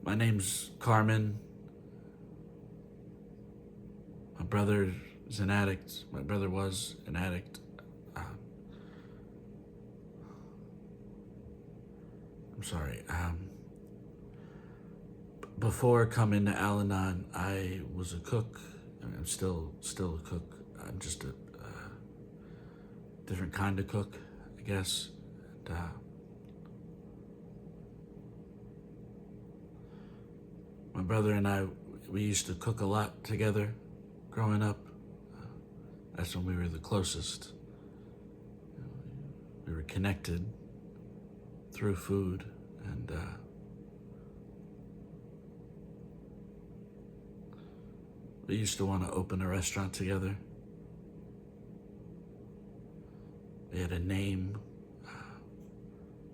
My name's Carmen. My brother is an addict. My brother was an addict. Uh, I'm sorry. Before coming to Al-Anon, I was a cook. I'm still a cook. I'm just a different kind of cook, I guess. And, my brother and I, we used to cook a lot together growing up. That's when we were the closest. We were connected through food, and we used to want to open a restaurant together. We had a name,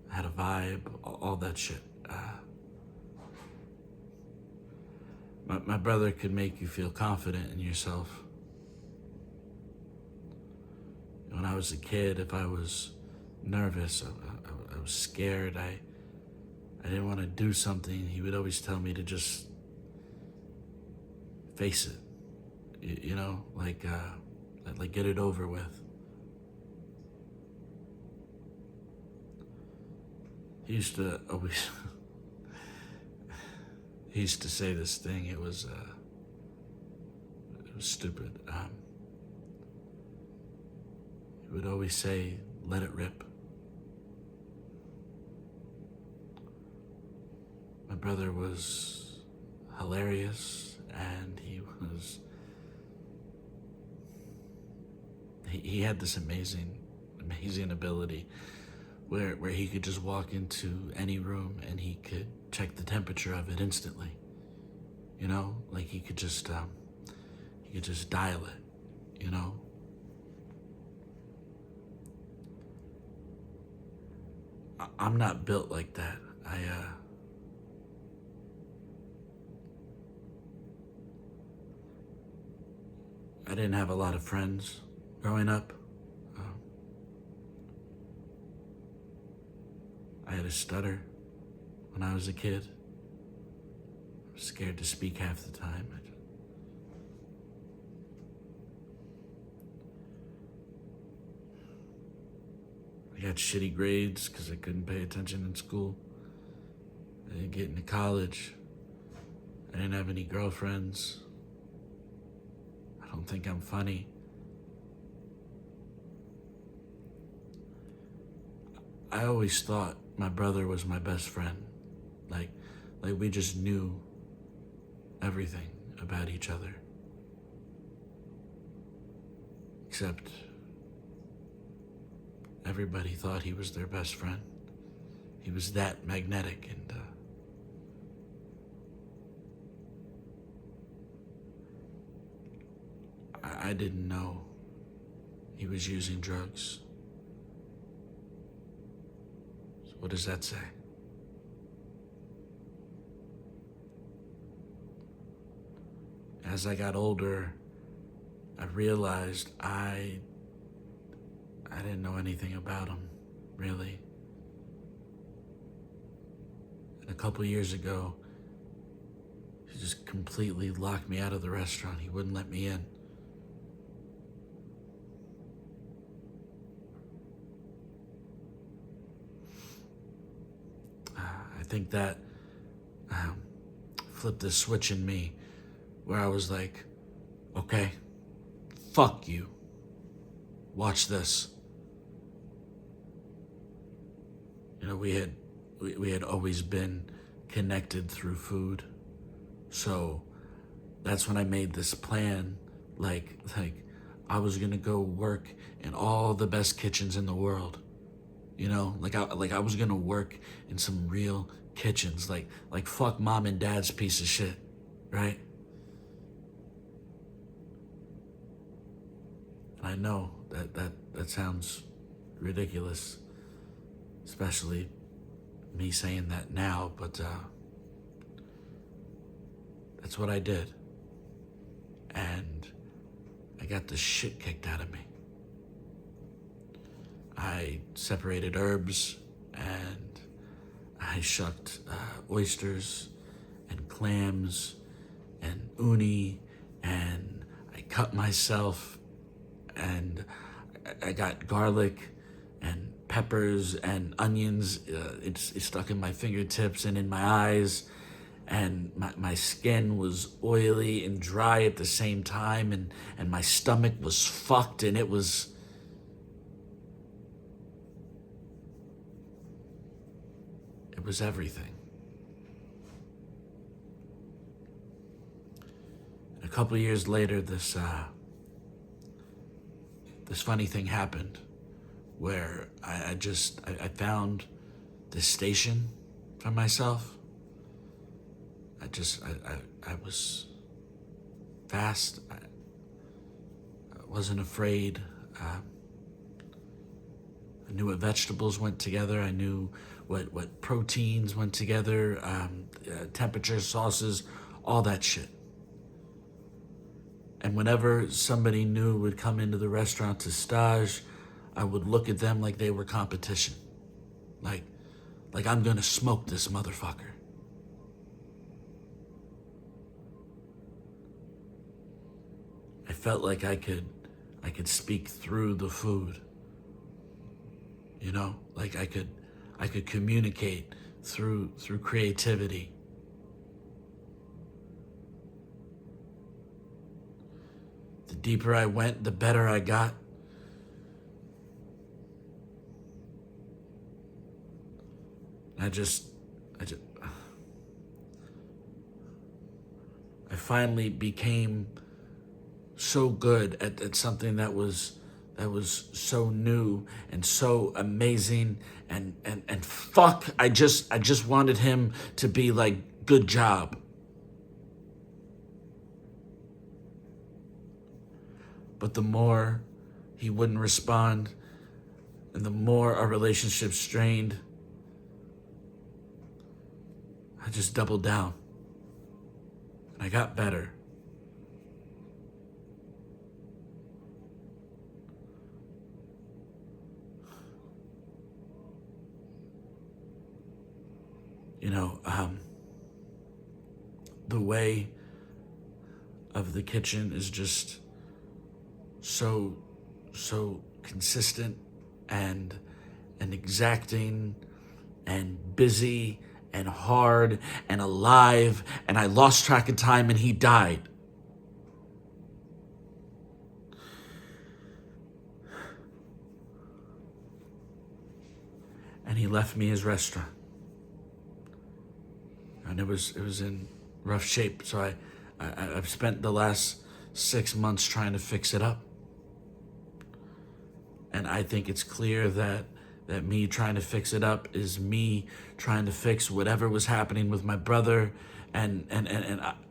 had a vibe, all that shit. My brother could make you feel confident in yourself. When I was a kid, if I was nervous, I was scared, I didn't want to do something, he would always tell me to just face it. You know, like get it over with. He used to always he used to say this thing. It was stupid. He would always say, "Let it rip." My brother was hilarious, and he had this amazing ability where he could just walk into any room and he could check the temperature of it instantly. You know, like he could just dial it, you know? I'm not built like that. I didn't have a lot of friends growing up. I had a stutter when I was a kid. I was scared to speak half the time. I got shitty grades because I couldn't pay attention in school. I didn't get into college. I didn't have any girlfriends. I don't think I'm funny. I always thought my brother was my best friend. Like we just knew everything about each other. Except everybody thought he was their best friend. He was that magnetic, and I didn't know he was using drugs. So what does that say? As I got older, I realized I didn't know anything about him, really. And a couple years ago, he just completely locked me out of the restaurant. He wouldn't let me in. I think that flipped the switch in me where I was like, okay, fuck you. Watch this. You know, we had always been connected through food. So that's when I made this plan, like I was gonna go work in all the best kitchens in the world. You know, like I was gonna work in some real kitchens, like fuck mom and dad's piece of shit, right? And I know that sounds ridiculous, especially me saying that now, but that's what I did. And I got the shit kicked out of me. I separated herbs, and I shucked oysters, and clams and uni, and I cut myself, and I got garlic and peppers and onions. It's stuck in my fingertips and in my eyes, and my skin was oily and dry at the same time, and my stomach was fucked, and it was everything. A couple of years later, this funny thing happened where I found this station for myself. I was fast. I wasn't afraid. I knew what vegetables went together. I knew what proteins went together, temperature, sauces, all that shit. And whenever somebody new would come into the restaurant to stage, I would look at them like they were competition. Like I'm gonna smoke this motherfucker. I felt like I could speak through the food. You know, like I could communicate through creativity. The deeper I went, the better I got. I finally became so good at something that was so new and so amazing, and fuck, I just wanted him to be like, good job. But the more he wouldn't respond, and the more our relationship strained, I just doubled down. And I got better. You know, the way of the kitchen is just so consistent and exacting and busy and hard and alive, and I lost track of time and he died. And he left me his restaurant. And it was in rough shape, so I've spent the last 6 months trying to fix it up. And I think it's clear that me trying to fix it up is me trying to fix whatever was happening with my brother, and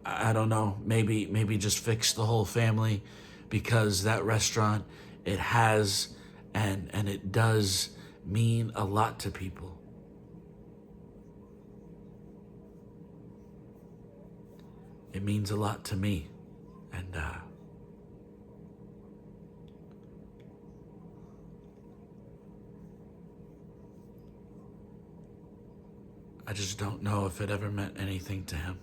I don't know, maybe just fix the whole family, because that restaurant, it has and it does mean a lot to people. It means a lot to me, and I just don't know if it ever meant anything to him.